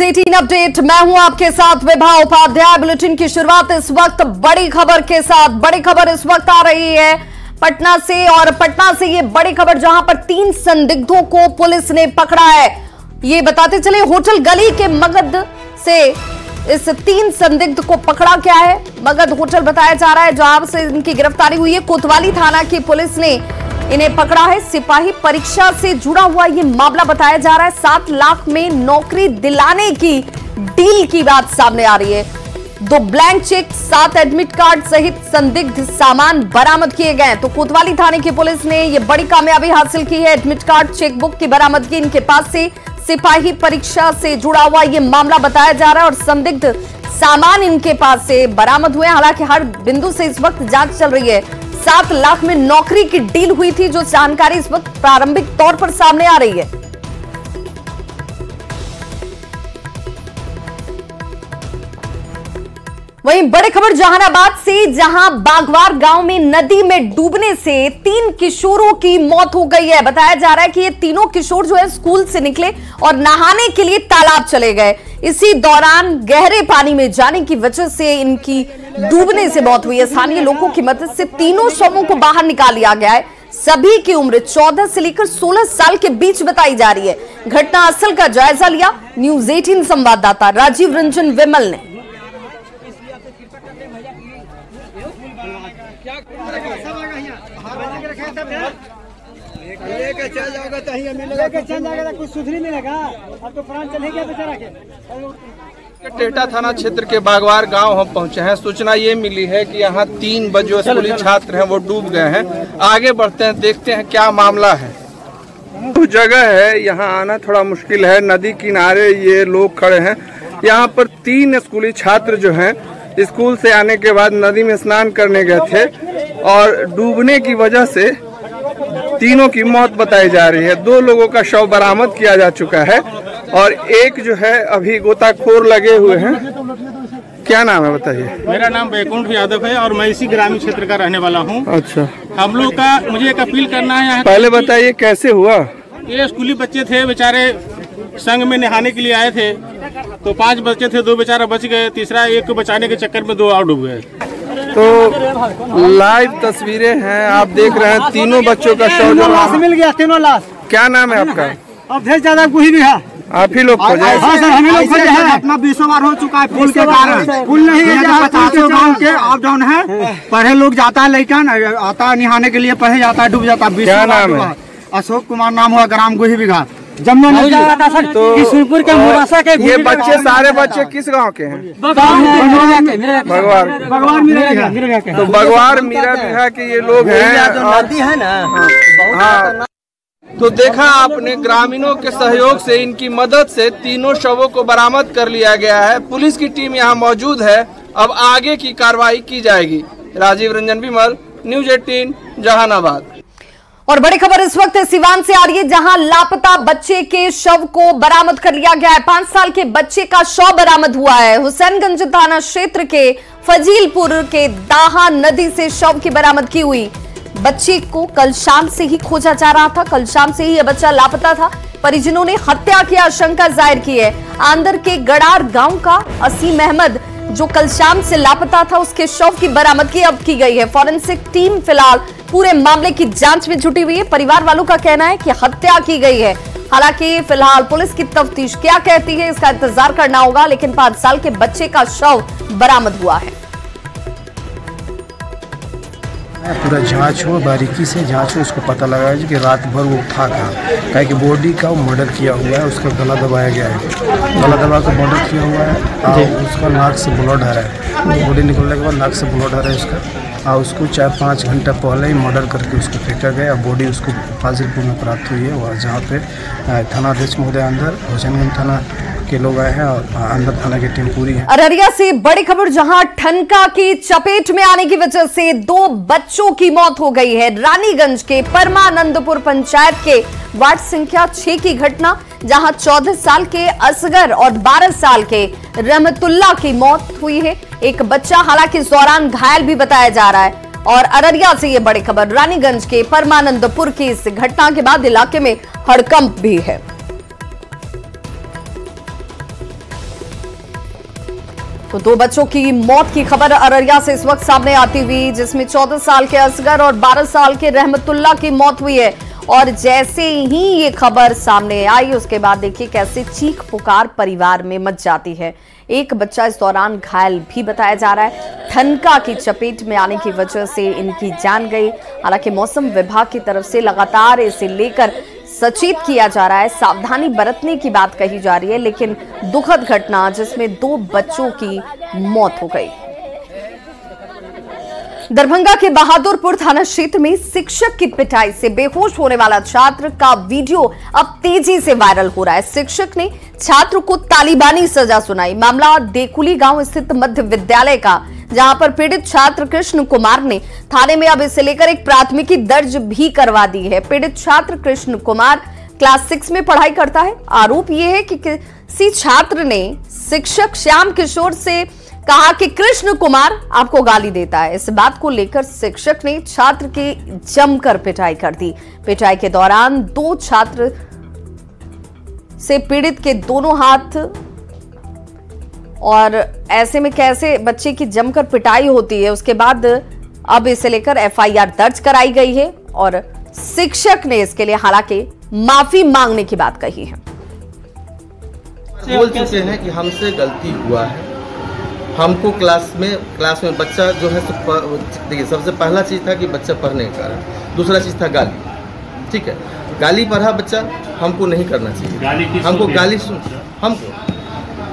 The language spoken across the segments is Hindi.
18 अपडेट, मैं हूं आपके साथ विभा उपाध्याय। बुलेटिन की शुरुआत इस वक्त बड़ी खबर के साथ। बड़ी खबर इस वक्त आ रही है पटना से, और पटना से ये बड़ी खबर जहां पर 3 संदिग्धों को पुलिस ने पकड़ा है। ये बताते चले होटल गली के मगध से इस 3 संदिग्ध को पकड़ा गया है। मगध होटल बताया जा रहा है जहां से इनकी गिरफ्तारी हुई है। कोतवाली थाना की पुलिस ने इन्हें पकड़ा है। सिपाही परीक्षा से जुड़ा हुआ ये मामला बताया जा रहा है। 7 लाख में नौकरी दिलाने की डील की बात सामने आ रही है। 2 ब्लैंक चेक, 7 एडमिट कार्ड सहित संदिग्ध सामान बरामद किए गए। तो कोतवाली थाने की पुलिस ने यह बड़ी कामयाबी हासिल की है। एडमिट कार्ड, चेकबुक की बरामदगी इनके पास से। सिपाही परीक्षा से जुड़ा हुआ यह मामला बताया जा रहा है और संदिग्ध सामान इनके पास से बरामद हुए। हालांकि हर बिंदु से इस वक्त जांच चल रही है। 7 लाख में नौकरी की डील हुई थी, जो जानकारी इस वक्त प्रारंभिक तौर पर सामने आ रही है। वहीं बड़ी खबर जहानाबाद से, जहां बागवार गांव में नदी में डूबने से 3 किशोरों की मौत हो गई है। बताया जा रहा है कि ये तीनों किशोर जो है स्कूल से निकले और नहाने के लिए तालाब चले गए। इसी दौरान गहरे पानी में जाने की वजह से इनकी डूबने से मौत हुई है। स्थानीय लोगों की मदद से तीनों शवों को बाहर निकाल लिया गया है। सभी की उम्र 14 से लेकर 16 साल के बीच बताई जा रही है। घटना स्थल का जायजा लिया न्यूज़ 18 संवाददाता राजीव रंजन विमल ने। लेके चल जाओगे तो ही मिलेगा, चल जाएगा कुछ सुधरी मिलेगा। अब तो प्राण चले गया बेचारा के। टेहटा थाना क्षेत्र के बागवार गांव हम पहुंचे हैं। सूचना ये मिली है कि यहाँ 3 जो स्कूली छात्र हैं वो डूब गए हैं। आगे बढ़ते हैं, देखते हैं क्या मामला है। तो जगह है, यहाँ आना थोड़ा मुश्किल है। नदी किनारे ये लोग खड़े हैं। यहाँ पर 3 स्कूली छात्र जो हैं स्कूल से आने के बाद नदी में स्नान करने गए थे और डूबने की वजह से तीनों की मौत बताई जा रही है। 2 लोगों का शव बरामद किया जा चुका है और एक जो है अभी गोताखोर लगे हुए हैं। क्या नाम है बताइए? मेरा नाम बैकुंठ यादव है और मैं इसी ग्रामीण क्षेत्र का रहने वाला हूँ। अच्छा, हम लोग का मुझे एक अपील करना है। पहले बताइए कैसे हुआ? ये स्कूली बच्चे थे बेचारे, संग में नहाने के लिए आए थे। तो 5 बच्चे थे, 2 बेचारा बच गए, तीसरा एक को बचाने के चक्कर में 2 और डूब गए। तो लाइव तस्वीरें हैं, आप देख रहे हैं। तीनों बच्चों का शव लाश मिल गया, तीनों लाश। क्या नाम है आपका? अब ढेर ज्यादा कोई भी है। आप ही लोग खोजे? हाँ सर, हम ही लोग खोजे हैं। अपना 20 बार हो चुका है पुल के कारण। पुल नहीं है, 50 गाँव के अप डाउन है। पढ़े लोग जाता है, लड़का आता है नहाने के लिए, पढ़े जाता है, डूब जाता है। क्या नाम है? अशोक कुमार नाम हुआ, ग्राम गोही बिघा जमुना नदी। तो किशनपुर के मुरासा के ये बच्चे सारे बच्चे किस गांव के हैं? भगवार। तो भगवार मीरा बिघा के ये लोग हैं। नदी है ना। हाँ, तो देखा आपने, ग्रामीणों के सहयोग से, इनकी मदद से तीनों शवों को बरामद कर लिया गया है। पुलिस की टीम यहाँ मौजूद है। अब आगे की कार्रवाई की जाएगी। राजीव रंजन विमल, न्यूज़ 18 जहानाबाद। और बड़ी खबर इस वक्त सिवान से आ रही है, जहां लापता बच्चे के शव को बरामद कर लिया गया है। 5 साल के बच्चे का शव बरामद हुआ है। हुसैनगंज थाना क्षेत्र के फजीलपुर के दाहा नदी से शव की बरामदगी हुई। बच्चे को कल शाम से ही खोजा जा रहा था। कल शाम से ही यह बच्चा लापता था। परिजनों ने हत्या की आशंका जाहिर की है। आंदर के गड़ार गांव का असीम अहमद जो कल शाम से लापता था, उसके शव की बरामदगी अब की गई है। फॉरेंसिक टीम फिलहाल पूरे मामले की जांच में जुटी हुई है। परिवार वालों का कहना है कि हत्या की गई है। हालांकि फिलहाल पुलिस की तफ्तीश क्या कहती है इसका इंतजार करना होगा, लेकिन 5 साल के बच्चे का शव बरामद हुआ है। पूरा जांच हो, बारीकी से जांच हो, उसको पता लगा कि रात भर वो था कहाँ कि बॉडी का मर्डर किया हुआ है। उसका गला दबाया गया है, गला दबा कर मर्डर किया हुआ है और उसका नाक से ब्लड आ रहा है। बॉडी निकलने के बाद नाक से ब्लड आ रहा है उसका, और उसको 4-5 घंटा पहले ही मर्डर करके उसको फेंका गया और बॉडी उसको फाजिलपुर में प्राप्त हुई है। वहाँ जहाँ पे थानाध्यक्ष महोदय अंदर, हुसैनगंज थाना के लोग आए हैं और अंदर थाना की टीम पूरी है। अररिया से बड़ी खबर, जहां ठनका की चपेट में आने की वजह से 2 बच्चों की मौत हो गई है। रानीगंज के परमानंदपुर पंचायत के वार्ड संख्या 6 की घटना, जहां 14 साल के असगर और 12 साल के रहमतुल्लाह की मौत हुई है। एक बच्चा हालांकि इस दौरान घायल भी बताया जा रहा है। और अररिया से ये बड़ी खबर, रानीगंज के परमानंदपुर की इस घटना के बाद इलाके में हड़कंप भी है। तो 2 बच्चों की मौत की खबर अररिया से इस वक्त सामने आती हुई, जिसमें 14 साल के असगर और 12 साल के रहमतुल्लाह की मौत हुई है। और जैसे ही ये खबर सामने आई उसके बाद देखिए कैसे चीख पुकार परिवार में मच जाती है। एक बच्चा इस दौरान घायल भी बताया जा रहा है। ठनका की चपेट में आने की वजह से इनकी जान गई। हालांकि मौसम विभाग की तरफ से लगातार इसे लेकर सचेत किया जा रहा है, सावधानी बरतने की बात कही जा रही है। लेकिन दुखद घटना जिसमें 2 बच्चों की मौत हो गई। दरभंगा के बहादुरपुर थाना क्षेत्र में शिक्षक की पिटाई से बेहोश होने वाला छात्र का वीडियो अब तेजी से वायरल हो रहा है। शिक्षक ने छात्र को तालिबानी सजा सुनाई। मामला देकुली गांव स्थित मध्य विद्यालय का, जहां पर पीड़ित छात्र कृष्ण कुमार ने थाने में अब इसे लेकर एक प्राथमिकी दर्ज भी करवा दी है। पीड़ित छात्र कृष्ण कुमार क्लास 6 में पढ़ाई करता है। आरोप यह है कि किसी छात्र ने शिक्षक श्याम किशोर से कहा कि कृष्ण कुमार आपको गाली देता है। इस बात को लेकर शिक्षक ने छात्र की जमकर पिटाई कर दी। पिटाई के दौरान 2 छात्र से पीड़ित के दोनों हाथ, और ऐसे में कैसे बच्चे की जमकर पिटाई होती है। उसके बाद अब इसे लेकर FIR दर्ज कराई गई है और शिक्षक ने इसके लिए हालांकि माफी मांगने की बात कही है। बोल चुके हैं कि हमसे गलती हुआ है। हमको क्लास में बच्चा जो है, देखिए सबसे पहला चीज़ था कि बच्चा पढ़ने का कारण, दूसरा चीज़ था गाली। ठीक है, गाली पढ़ा बच्चा, हमको नहीं करना चाहिए। हमको गाली हमको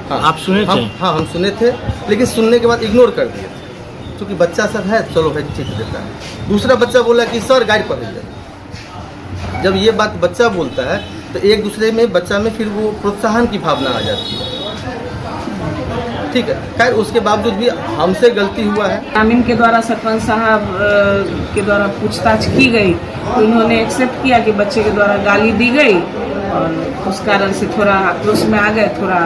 हाँ आप सुने थे? हाँ हम सुने थे, लेकिन सुनने के बाद इग्नोर कर दिए थे, क्योंकि बच्चा सब है, चलो भाई ठीक देता है। दूसरा बच्चा बोला कि सर गाड़ी पढ़। जब ये बात बच्चा बोलता है तो एक दूसरे में बच्चा में फिर वो प्रोत्साहन की भावना आ जाती है। ठीक है, खैर उसके बावजूद भी हमसे गलती हुआ है। ग्रामीण के द्वारा सरपंच साहब के द्वारा पूछताछ की गई तो इन्होंने एक्सेप्ट किया कि बच्चे के द्वारा गाली दी गई, और उस कारण से थोड़ा आक्रोश में आ गए। थोड़ा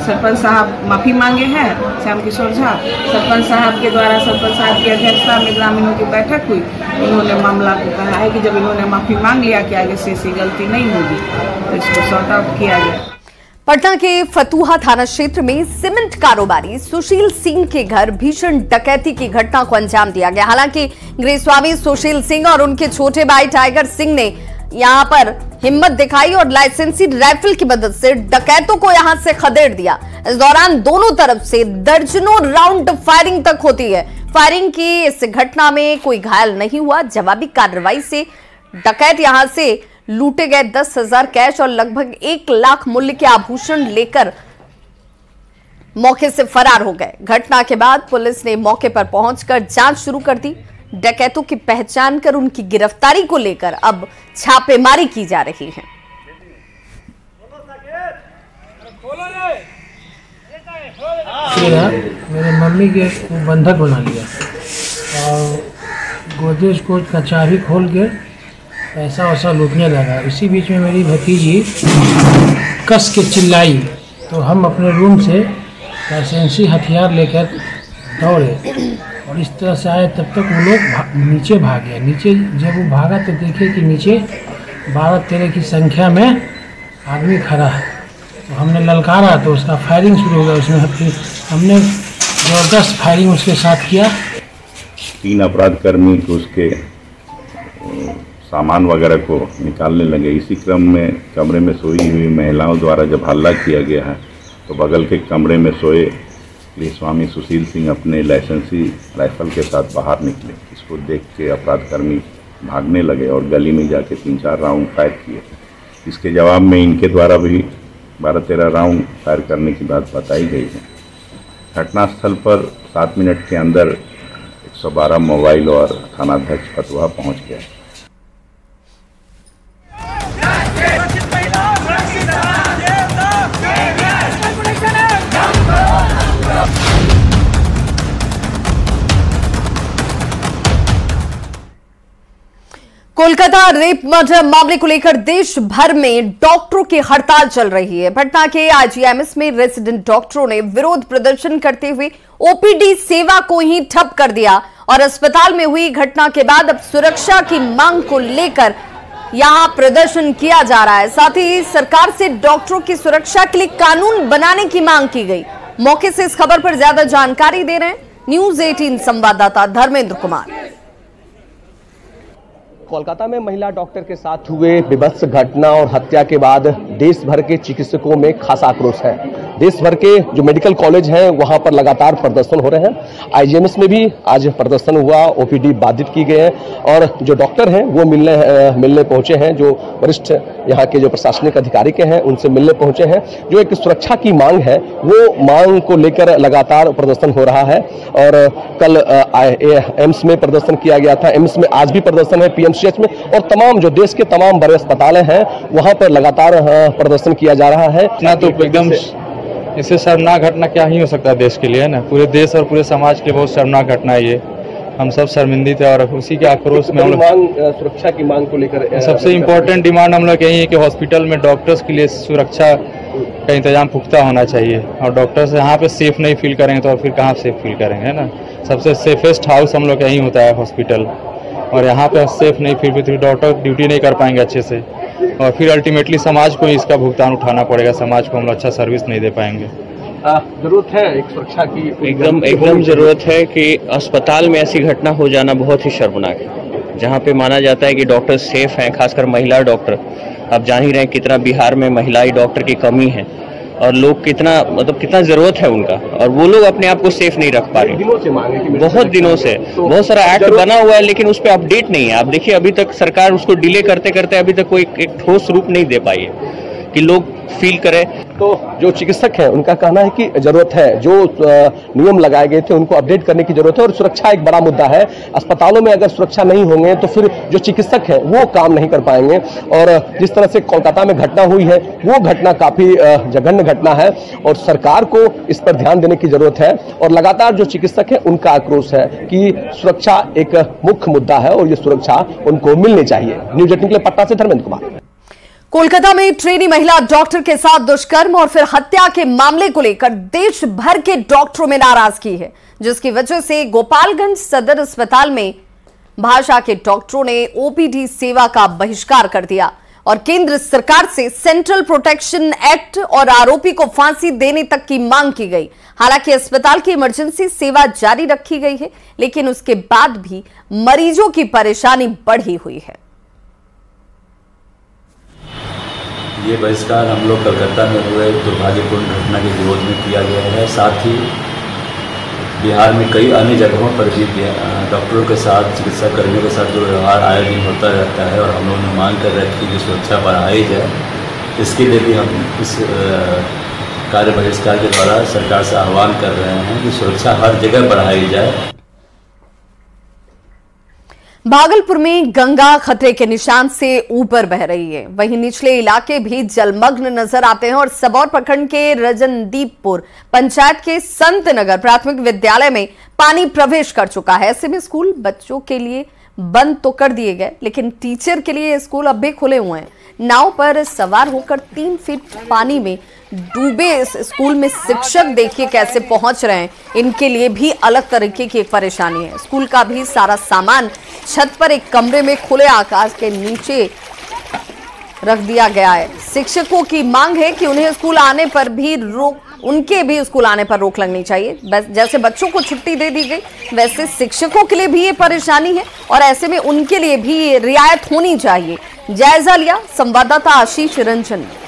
सरपंच साहब माफ़ी मांगे हैं, श्याम किशोर झा। सरपंच साहब के द्वारा सरपंच साहब की अध्यक्षता में ग्रामीणों की बैठक हुई। उन्होंने मामला को कहा है कि जब इन्होंने माफ़ी मांग लिया कि आगे से ऐसी गलती नहीं होगी, तो इसको सॉर्ट आउट किया गया। पटना के फतुहा थाना क्षेत्र में सीमेंट कारोबारी सुशील सिंह के घर भीषण डकैती की घटना को अंजाम दिया गया। हालांकि गृहस्वामी सुशील सिंह और उनके छोटे भाई टाइगर सिंह ने यहां पर हिम्मत दिखाई और लाइसेंसी राइफल की मदद से डकैतों को यहां से खदेड़ दिया। इस दौरान दोनों तरफ से दर्जनों राउंड फायरिंग तक होती है। फायरिंग की इस घटना में कोई घायल नहीं हुआ। जवाबी कार्रवाई से डकैत यहां से लूटे गए 10,000 कैश और लगभग 1 लाख मूल्य के आभूषण लेकर मौके से फरार हो गए। घटना के बाद पुलिस ने मौके पर पहुंचकर जांच शुरू कर दी। डकैतों की पहचान कर उनकी गिरफ्तारी को लेकर अब छापेमारी की जा रही है। मेरे मम्मी के बंधक बना लिया और गोदरेज कोच का चाबी खोल के पैसा वैसा लूटने लगा। इसी बीच में मेरी भतीजी कस के चिल्लाई तो हम अपने रूम से लाइसेंसी हथियार लेकर दौड़े और इस तरह से आए। तब तक वो लोग नीचे भाग गए। नीचे जब वो भागा तो देखे कि नीचे 12-13 की संख्या में आदमी खड़ा है। तो हमने ललकारा तो उसका फायरिंग शुरू हो गया। उसमें फिर हमने ज़बरदस्त फायरिंग उसके साथ किया। 3 अपराधकर्मी को उसके सामान वगैरह को निकालने लगे। इसी क्रम में कमरे में सोई हुई महिलाओं द्वारा जब हल्ला किया गया है तो बगल के कमरे में सोए गृहस्वामी सुशील सिंह अपने लाइसेंसी राइफल के साथ बाहर निकले। इसको देख के अपराधकर्मी भागने लगे और गली में जाके 3-4 राउंड फायर किए। इसके जवाब में इनके द्वारा भी 12-13 राउंड फायर करने की बात बताई गई है। घटनास्थल पर 7 मिनट के अंदर 112 मोबाइल और थानाध्यक्ष फतुहा पहुँच गया। कोलकाता रेप मर्डर मामले को लेकर देश भर में डॉक्टरों की हड़ताल चल रही है। पटना के IGIMS में रेजिडेंट डॉक्टरों ने विरोध प्रदर्शन करते हुए OPD सेवा को ही ठप कर दिया और अस्पताल में हुई घटना के बाद अब सुरक्षा की मांग को लेकर यहां प्रदर्शन किया जा रहा है। साथ ही सरकार से डॉक्टरों की सुरक्षा के लिए कानून बनाने की मांग की गई। मौके से इस खबर पर ज्यादा जानकारी दे रहे हैं न्यूज 18 संवाददाता धर्मेंद्र कुमार। कोलकाता में महिला डॉक्टर के साथ हुए विभत्स घटना और हत्या के बाद देश भर के चिकित्सकों में खासा आक्रोश है। देश भर के जो मेडिकल कॉलेज हैं वहां पर लगातार प्रदर्शन हो रहे हैं। आईजीएमएस में भी आज प्रदर्शन हुआ, ओपीडी बाधित की गए हैं और जो डॉक्टर हैं वो मिलने पहुंचे हैं। जो वरिष्ठ यहाँ के जो प्रशासनिक अधिकारी के हैं उनसे मिलने पहुंचे हैं। जो एक सुरक्षा की मांग है वो मांग को लेकर लगातार प्रदर्शन हो रहा है और कल एम्स में प्रदर्शन किया गया था। एम्स में आज भी प्रदर्शन है, पीएमसीएच में, और तमाम जो देश के तमाम बड़े अस्पताल हैं वहां पर लगातार प्रदर्शन किया जा रहा है। ना तो एकदम इससे शर्मनाक घटना क्या ही हो सकता है देश के लिए, है ना। पूरे देश और पूरे समाज के लिए बहुत शर्मनाक घटना है ये। हम सब शर्मिंदित है और उसी के आक्रोश में हम लोग सुरक्षा की मांग को लेकर सबसे इम्पोर्टेंट डिमांड हम लोग यही है कि हॉस्पिटल में डॉक्टर्स के लिए सुरक्षा का इंतजाम पुख्ता होना चाहिए और डॉक्टर्स यहाँ पे सेफ नहीं फील करेंगे तो फिर कहाँ सेफ फील करेंगे, है ना। सबसे सेफेस्ट हाउस हम लोग यही होता है हॉस्पिटल, और यहाँ पे सेफ नहीं फील फिर डॉक्टर ड्यूटी नहीं कर पाएंगे अच्छे से और फिर अल्टीमेटली समाज को इसका भुगतान उठाना पड़ेगा। समाज को हम लोग अच्छा सर्विस नहीं दे पाएंगे। जरूरत है एक सुरक्षा की, एकदम जरूरत है कि अस्पताल में ऐसी घटना हो जाना बहुत ही शर्मनाक है, जहाँ पे माना जाता है कि डॉक्टर सेफ हैं, खासकर महिला डॉक्टर। आप जान ही रहे हैं कितना बिहार में महिला डॉक्टर की कमी है और लोग कितना जरूरत है उनका, और वो लोग अपने आप को सेफ नहीं रख पा रहे। बहुत दिनों से बहुत सारा एक्ट बना हुआ है लेकिन उस पर अपडेट नहीं है। आप देखिए अभी तक सरकार उसको डिले करते करते अभी तक कोई एक ठोस रूप नहीं दे पाई है कि लोग फील करें। तो जो चिकित्सक हैं उनका कहना है कि जरूरत है, जो नियम लगाए गए थे उनको अपडेट करने की जरूरत है और सुरक्षा एक बड़ा मुद्दा है। अस्पतालों में अगर सुरक्षा नहीं होंगे तो फिर जो चिकित्सक हैं वो काम नहीं कर पाएंगे। और जिस तरह से कोलकाता में घटना हुई है वो घटना काफी जघन्य घटना है और सरकार को इस पर ध्यान देने की जरूरत है। और लगातार जो चिकित्सक हैं उनका आक्रोश है कि सुरक्षा एक मुख्य मुद्दा है और ये सुरक्षा उनको मिलनी चाहिए। न्यूज 18 के लिए पटना से धर्मेंद्र कुमार। कोलकाता में ट्रेनी महिला डॉक्टर के साथ दुष्कर्म और फिर हत्या के मामले को लेकर देश भर के डॉक्टरों में नाराजगी है, जिसकी वजह से गोपालगंज सदर अस्पताल में भाषा के डॉक्टरों ने ओपीडी सेवा का बहिष्कार कर दिया और केंद्र सरकार से सेंट्रल प्रोटेक्शन एक्ट और आरोपी को फांसी देने तक की मांग की गई। हालांकि अस्पताल की इमरजेंसी सेवा जारी रखी गई है, लेकिन उसके बाद भी मरीजों की परेशानी बढ़ी हुई है। ये बहिष्कार हम लोग कलकत्ता में हुए दुर्भाग्यपूर्ण घटना के विरोध में किया गया है। साथ ही बिहार में कई अन्य जगहों पर भी डॉक्टरों के साथ, चिकित्सा कर्मियों के साथ जो व्यवहार आए दिन होता रहता है और हम लोगों ने मांग कर रखी कि सुरक्षा बढ़ाई जाए। इसके लिए भी हम इस कार्य बहिष्कार के द्वारा सरकार से आह्वान कर रहे हैं कि सुरक्षा हर जगह बढ़ाई जाए। भागलपुर में गंगा खतरे के निशान से ऊपर बह रही है, वहीं निचले इलाके भी जलमग्न नजर आते हैं और सबौर प्रखंड के रजनदीपपुर पंचायत के संत नगर प्राथमिक विद्यालय में पानी प्रवेश कर चुका है। ऐसे में स्कूल बच्चों के लिए बंद तो कर दिए गए, लेकिन टीचर के लिए स्कूल अब भी खुले हुए हैं। नाव पर सवार होकर 3 फीट पानी में डूबे इस स्कूल में शिक्षक देखिए कैसे पहुंच रहे हैं, इनके लिए भी अलग तरीके की एक परेशानी है। स्कूल का भी सारा सामान छत पर एक कमरे में खुले आकाश के नीचे रख दिया गया है। शिक्षकों की मांग है कि उन्हें स्कूल आने पर भी स्कूल आने पर रोक लगनी चाहिए। जैसे बच्चों को छुट्टी दे दी गई वैसे शिक्षकों के लिए भी ये परेशानी है और ऐसे में उनके लिए भी रियायत होनी चाहिए। जायजा लिया संवाददाता आशीष रंजन ने।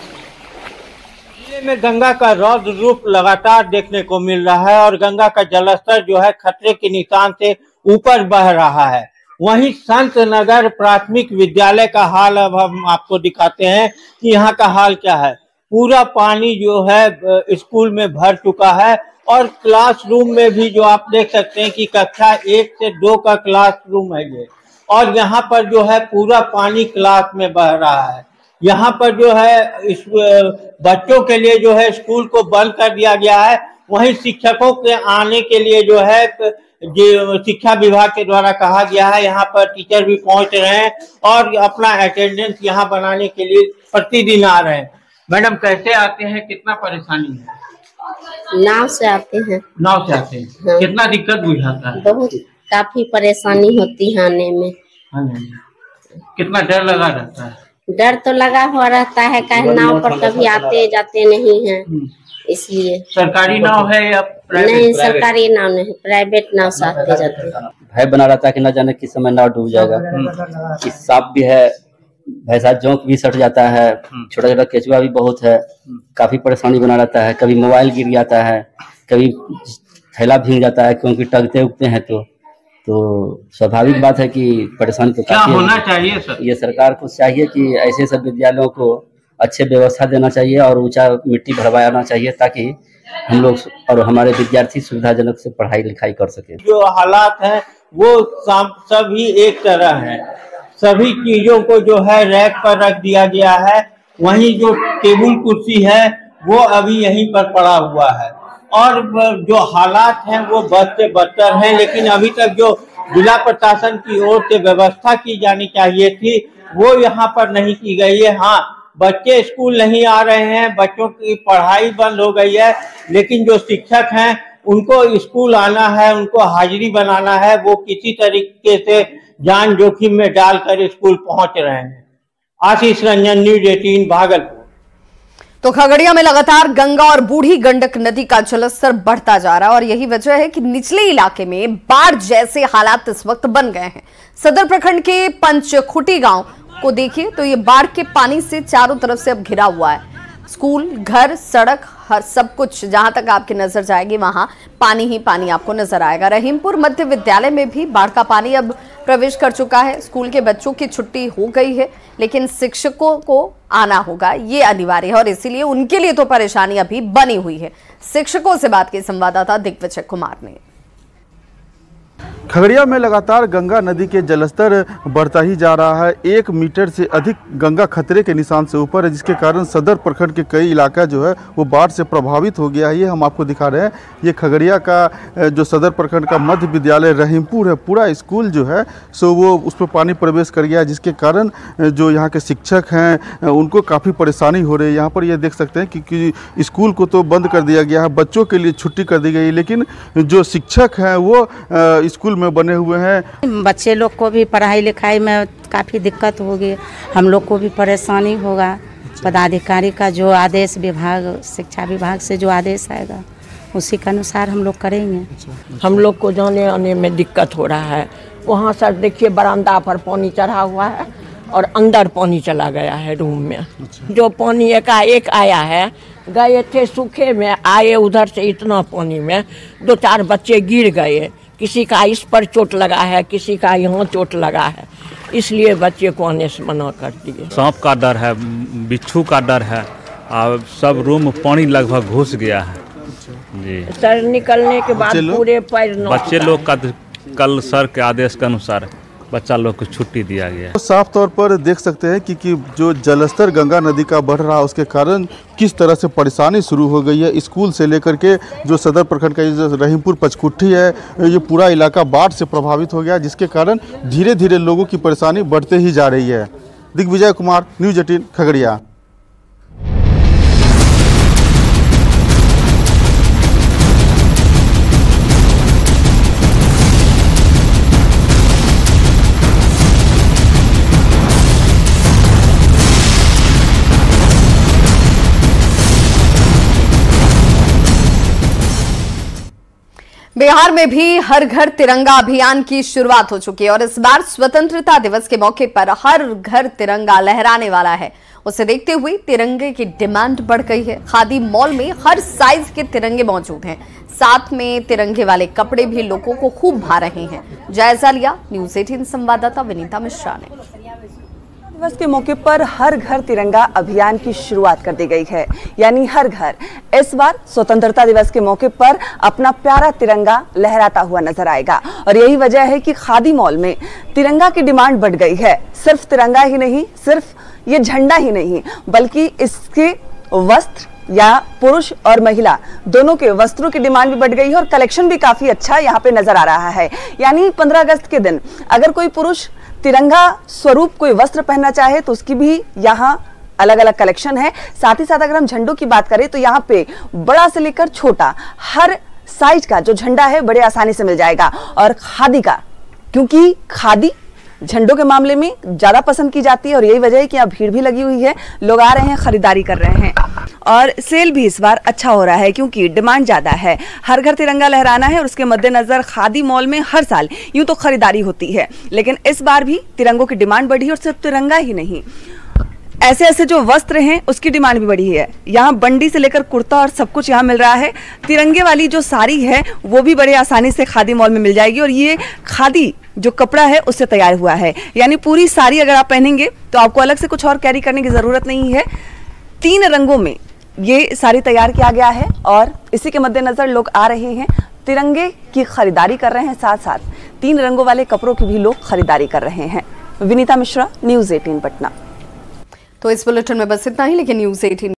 में गंगा का रौद्र रूप लगातार देखने को मिल रहा है और गंगा का जलस्तर जो है खतरे के निशान से ऊपर बह रहा है। वहीं संत नगर प्राथमिक विद्यालय का हाल अब हम आपको दिखाते हैं कि यहाँ का हाल क्या है। पूरा पानी जो है स्कूल में भर चुका है और क्लासरूम में भी जो आप देख सकते हैं कि कक्षा 1 से 2 का क्लासरूम है ये, और यहाँ पर जो है पूरा पानी क्लास में बह रहा है। यहाँ पर जो है इस बच्चों के लिए जो है स्कूल को बंद कर दिया गया है। वहीं शिक्षकों के आने के लिए जो है शिक्षा विभाग के द्वारा कहा गया है, यहाँ पर टीचर भी पहुंच रहे हैं और अपना अटेंडेंस यहाँ बनाने के लिए प्रतिदिन आ रहे हैं। मैडम कैसे आते हैं, कितना परेशानी है? नाव से आते हैं। नाव से आते हैं। हाँ। कितना दिक्कत बुझाता है? बहुत, काफी परेशानी होती है आने में। कितना डर लगा रहता है? डर तो लगा हुआ रहता है, काहे नाव पर कभी आते जाते नहीं हैं। इसलिए। सरकारी नाव है या नहीं? सरकारी नाव नहीं, प्राइवेट नाव साथ ले जाते हैं। भय बना रहता है कि न जाने किस समय नाव डूब जाएगा। कि सांप भी है, भैंसा जोंक भी सट जाता है, छोटा छोटा केचुआ भी बहुत है, काफी परेशानी बना रहता है। कभी मोबाइल गिर जाता है, कभी थैला भीग जाता है, क्योंकि टगते उगते हैं तो स्वाभाविक बात है कि परेशानी तो क्या होना चाहिए सर? ये सरकार को चाहिए कि ऐसे सब विद्यालयों को अच्छे व्यवस्था देना चाहिए और ऊंचा मिट्टी भरवाना चाहिए, ताकि हम लोग और हमारे विद्यार्थी सुविधाजनक से पढ़ाई लिखाई कर सके। जो हालात हैं वो सभी एक तरह है, सभी चीजों को जो है रैक पर रख दिया गया है। वहीं जो टेबल कुर्सी है वो अभी यहीं पर पड़ा हुआ है और जो हालात हैं वो बद से बदतर हैं। लेकिन अभी तक जो जिला प्रशासन की ओर से व्यवस्था की जानी चाहिए थी वो यहाँ पर नहीं की गई है। हाँ, बच्चे स्कूल नहीं आ रहे हैं, बच्चों की पढ़ाई बंद हो गई है, लेकिन जो शिक्षक हैं उनको स्कूल आना है, उनको हाजिरी बनाना है, वो किसी तरीके से जान जोखिम में डालकर स्कूल पहुंच रहे हैं। आशीष रंजन, न्यूज़ 18 भागलपुर। तो खगड़िया में लगातार गंगा और बूढ़ी गंडक नदी का जलस्तर बढ़ता जा रहा है और यही वजह है कि निचले इलाके में बाढ़ जैसे हालात इस वक्त बन गए हैं। सदर प्रखंड के पंचखुटी गांव को देखिए तो ये बाढ़ के पानी से चारों तरफ से अब घिरा हुआ है। स्कूल, घर, सड़क, हर सब कुछ जहां तक आपकी नजर जाएगी वहां पानी ही पानी आपको नजर आएगा। रहीमपुर मध्य विद्यालय में भी बाढ़ का पानी अब प्रवेश कर चुका है। स्कूल के बच्चों की छुट्टी हो गई है, लेकिन शिक्षकों को आना होगा, ये अनिवार्य है और इसीलिए उनके लिए तो परेशानी अभी बनी हुई है। शिक्षकों से बात की संवाददाता दिग्विजय कुमार ने। खगड़िया में लगातार गंगा नदी के जलस्तर बढ़ता ही जा रहा है। 1 मीटर से अधिक गंगा खतरे के निशान से ऊपर है, जिसके कारण सदर प्रखंड के कई इलाका जो है वो बाढ़ से प्रभावित हो गया है। ये हम आपको दिखा रहे हैं, ये खगड़िया का जो सदर प्रखंड का मध्य विद्यालय रहीमपुर है, पूरा स्कूल जो है सो वो उस पर पानी प्रवेश कर गया है, जिसके कारण जो यहाँ के शिक्षक हैं उनको काफ़ी परेशानी हो रही है। यहाँ पर ये देख सकते हैं कि स्कूल को तो बंद कर दिया गया है, बच्चों के लिए छुट्टी कर दी गई, लेकिन जो शिक्षक हैं वो स्कूल में बने हुए हैं। बच्चे लोग को भी पढ़ाई लिखाई में काफ़ी दिक्कत होगी, हम लोग को भी परेशानी होगा। पदाधिकारी का जो आदेश विभाग, शिक्षा विभाग से जो आदेश आएगा उसी के अनुसार हम लोग करेंगे। हम लोग को जाने आने में दिक्कत हो रहा है। वहाँ सर देखिए बरामदा पर पानी चढ़ा हुआ है और अंदर पानी चला गया है रूम में। जो पानी एकाएक आया है, गए थे सूखे में, आए उधर से इतना पानी में 2-4 बच्चे गिर गए। किसी का इस पर चोट लगा है, किसी का यहाँ चोट लगा है, इसलिए बच्चे को आने से मना कर दिए। सांप का डर है, बिच्छू का डर है और सब रूम में पानी लगभग घुस गया है जी। सर निकलने के बाद पूरे पैर बच्चे लोग का कल सर के आदेश के अनुसार बच्चा लोग को छुट्टी दिया गया। तो साफ तौर पर देख सकते हैं कि जो जलस्तर गंगा नदी का बढ़ रहा है उसके कारण किस तरह से परेशानी शुरू हो गई है। स्कूल से लेकर के जो सदर प्रखंड का जो रहीमपुर पंचकुट्ठी है, ये पूरा इलाका बाढ़ से प्रभावित हो गया, जिसके कारण धीरे धीरे लोगों की परेशानी बढ़ते ही जा रही है। दिग्विजय कुमार, न्यूज़ 18 खगड़िया। बिहार में भी हर घर तिरंगा अभियान की शुरुआत हो चुकी है और इस बार स्वतंत्रता दिवस के मौके पर हर घर तिरंगा लहराने वाला है। उसे देखते हुए तिरंगे की डिमांड बढ़ गई है। खादी मॉल में हर साइज के तिरंगे मौजूद हैं, साथ में तिरंगे वाले कपड़े भी लोगों को खूब भा रहे हैं। जायजा लिया न्यूज़ 18 संवाददाता विनीता मिश्रा ने। दिवस के मौके पर हर घर तिरंगा अभियान की शुरुआत कर दी गई है, यानी हर घर इस बार स्वतंत्रता दिवस के मौके पर अपना प्यारा तिरंगा लहराता हुआ नजर आएगा। और यही वजह है कि खादी मॉल में तिरंगा की डिमांड बढ़ गई है। सिर्फ तिरंगा ही नहीं, सिर्फ ये झंडा ही नहीं, बल्कि इसके वस्त्र या पुरुष और महिला दोनों के वस्त्रों की डिमांड भी बढ़ गई है और कलेक्शन भी काफी अच्छा यहाँ पे नजर आ रहा है। यानी 15 अगस्त के दिन अगर कोई पुरुष तिरंगा स्वरूप कोई वस्त्र पहनना चाहे तो उसकी भी यहाँ अलग अलग कलेक्शन है। साथ ही साथ अगर हम झंडों की बात करें तो यहाँ पे बड़ा से लेकर छोटा हर साइज का जो झंडा है बड़े आसानी से मिल जाएगा। और खादी का, क्योंकि खादी झंडों के मामले में ज्यादा पसंद की जाती है और यही वजह है कि यहाँ भीड़ भी लगी हुई है, लोग आ रहे हैं, खरीदारी कर रहे हैं और सेल भी इस बार अच्छा हो रहा है क्योंकि डिमांड ज्यादा है। हर घर तिरंगा लहराना है और उसके मद्देनजर खादी मॉल में हर साल यूं तो खरीदारी होती है, लेकिन इस बार भी तिरंगों की डिमांड बढ़ी और सिर्फ तिरंगा ही नहीं, ऐसे ऐसे जो वस्त्र हैं उसकी डिमांड भी बढ़ी है। यहाँ बंडी से लेकर कुर्ता और सब कुछ यहाँ मिल रहा है। तिरंगे वाली जो साड़ी है वो भी बड़े आसानी से खादी मॉल में मिल जाएगी और ये खादी जो कपड़ा है उससे तैयार हुआ है, यानी पूरी साड़ी अगर आप पहनेंगे तो आपको अलग से कुछ और कैरी करने की जरूरत नहीं है। 3 रंगों में ये साड़ी तैयार किया गया है और इसी के मद्देनजर लोग आ रहे हैं, तिरंगे की खरीदारी कर रहे हैं, साथ साथ 3 रंगों वाले कपड़ों की भी लोग खरीदारी कर रहे हैं। विनीता मिश्रा, न्यूज़ 18 पटना। तो इस बुलेटिन में बस इतना ही, लेकिन न्यूज़ 18